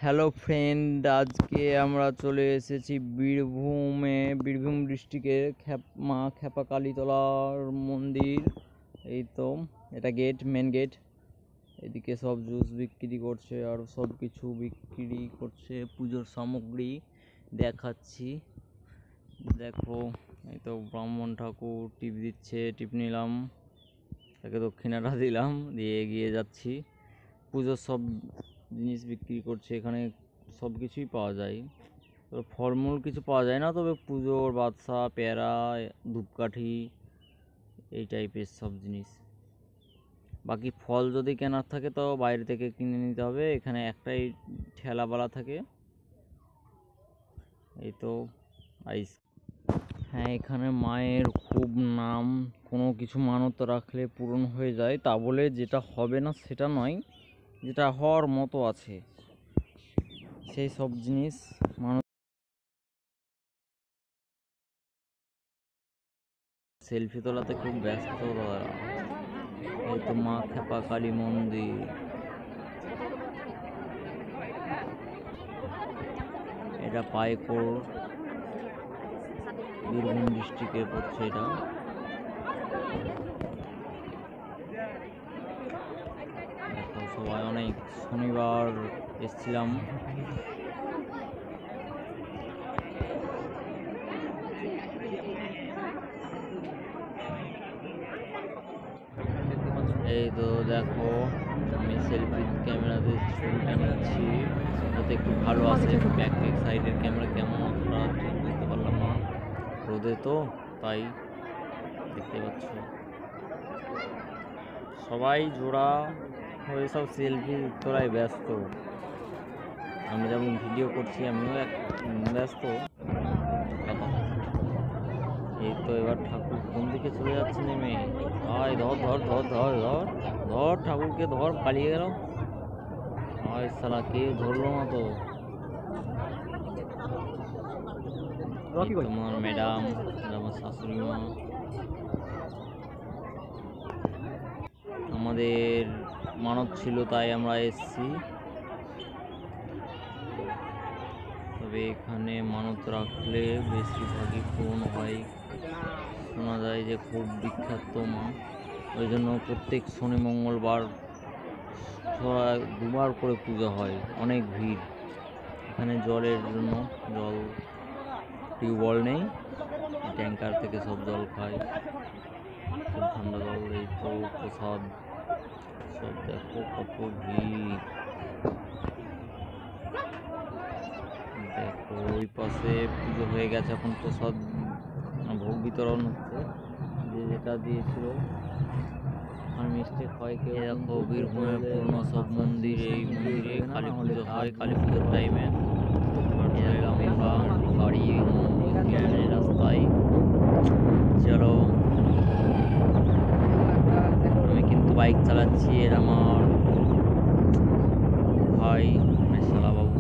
Hello friend, আজকে আমরা চলে এসেছি বীরভূম ডিস্ট্রিক্টের মা খ্যাপা কালীতলার মন্দির। এই তো এটা গেট, মেন গেট। এদিকে সব জুস বিক্রি করছে আর সব কিছু বিক্রি করছে, পুজোর সামগ্রী দেখাচ্ছি। দেখো, এই তো ব্রাহ্মণ ঠাকুর টিপ দিচ্ছে, টিপ নিলাম, তাকে দক্ষিণাটা দিলাম, দিয়ে এগিয়ে যাচ্ছি। পুজোর সব জিনিস বিক্রি করছে, এখানে সব কিছুই পাওয়া যায়। তবে ফলমূল কিছু পাওয়া যায় না, তবে পুজোর বাদশা, পেয়ারা, ধূপকাঠি, এই টাইপের সব জিনিস। বাকি ফল যদি কেনার থাকে তো বাইরে থেকে কিনে নিতে হবে, এখানে একটাই ঠেলাওয়ালা থাকে। এই তো আইস। হ্যাঁ, এখানে মায়ের খুব নাম, কোনো কিছু মানত রাখলে পূরণ হয়ে যায়। তা বলে যেটা হবে না সেটা নয়, যেটা হওয়ার মতো আছে সেই সব জিনিস মানুষ। সেলফি তোলাতে খুব ব্যস্ত তারা। এই তো মা খ্যাপা কালী মন্দির। এটা পাইকোর, বীরভূম ডিস্ট্রিক্টে পড়ছে এটা। দেখো সবাই অনেক, শনিবার এসছিলাম। এই তো দেখো, আমি সেলফি ক্যামেরাতে ছবিটা নিচ্ছি যাতে একটু ভালো আসে। ব্যাক সাইডের ক্যামেরা কেমন অতটা ঠিক বুঝতে পারলাম না, রোদে তো তাই। দেখতে পাচ্ছ সবাই জোড়া হয়ে সব সেলফি তোলায় ব্যস্ত। আমি যেমন ভিডিও করছি আমিও ব্যস্ত। এই তো এবার ঠাকুর কোন দিকে চলে যাচ্ছে নেমে। আয় ধর ধর ধর ধর ধর ধর, ঠাকুরকে ধর, পালিয়ে গেল। আয় সালা, কে ধরলো না তো। তোমার ম্যাডাম, আমার শাশুড়ি মা। আমাদের মানত ছিল তাই আমরা এসছি। তবে এখানে মানত রাখলে বেশিরভাগই পূরণ হয়। শোনা যায় যে খুব বিখ্যাত মা, ওই জন্য প্রত্যেক শনি মঙ্গলবার দুবার করে পুজো হয়, অনেক ভিড়। এখানে জলের জন্য, জল টিউবওয়েল নেই, ট্যাঙ্কার থেকে সব জল খায়, খুব ঠান্ডা জল। এই তো প্রসাদ, সব দেখো কত ভিড়। দেখো ওই পাশে পুজো হয়ে গেছে, এখন প্রসাদ ভোগ বিতরণ হচ্ছে, যে যেটা দিয়েছিল। আর মিস্টেক হয় কেউ। দেখো বীরভূমের পুরনো সব মন্দির, এই মন্দিরে কালী পুজো হয় কালী পুজোর টাইমে। বাড়ি রাস্তায় চলো, আমি কিন্তু বাইক চালাচ্ছি, এর আমার ভাই শালা বাবু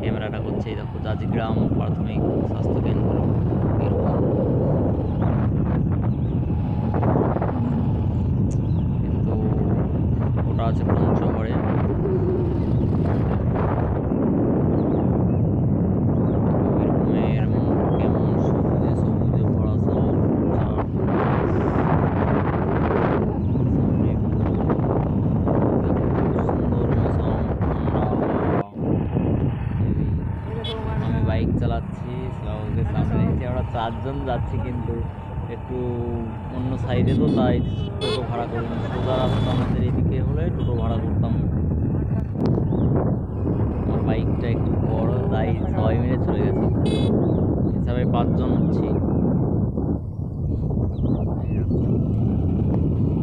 ক্যামেরাটা করছে। এই দেখো জাজিগ্রাম প্রাথমিক স্বাস্থ্য কেন্দ্র বীরভূম। কিন্তু ওটা আছে পঞ্চগড়ে। বীরভূমের কেমন সবুজে সবুজে ভরা সব বাইক চালাচ্ছি, ওকে সামনে নিচ্ছি। আমরা চারজন যাচ্ছি, কিন্তু একটু অন্য সাইডে তো, তাই টোটো ভাড়া করি না। সোজা রাস্তা আমাদের এদিকে হলে টোটো ভাড়া করতাম। আমার বাইকটা একটু বড়, তাই সবাই মিলে চলে গেছে, হিসাবে 5 জন হচ্ছি।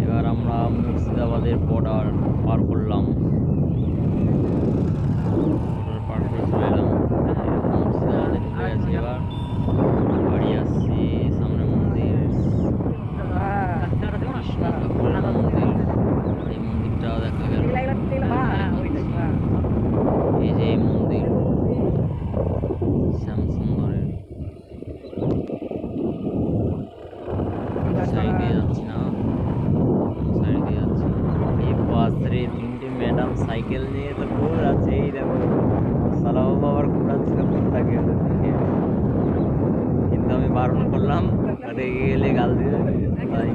এবার আমরা মুর্শিদাবাদের বর্ডার পার করলাম, বর্ডার পার করে চলে এলাম। মুর্শিদাবাদে চলে গেছি, এবার বাড়ি আসছি। সামনে মন্দির, কৃষ্ণ ঠাকুরের মন্দির, এই মন্দিরটা দেখা গেল। এই যে এই মন্দির শ্যামসুন্দরের, সাইডে যাচ্ছি না, সাইকেল নিয়ে তো ঘোরাচ্ছে, এই দেখো সালাম বাবার ঘোরাচ্ছিল ফোনটাকে ওদের দিকে, কিন্তু আমি বারণ করলাম, রেগে গেলে গাল দিবে তাই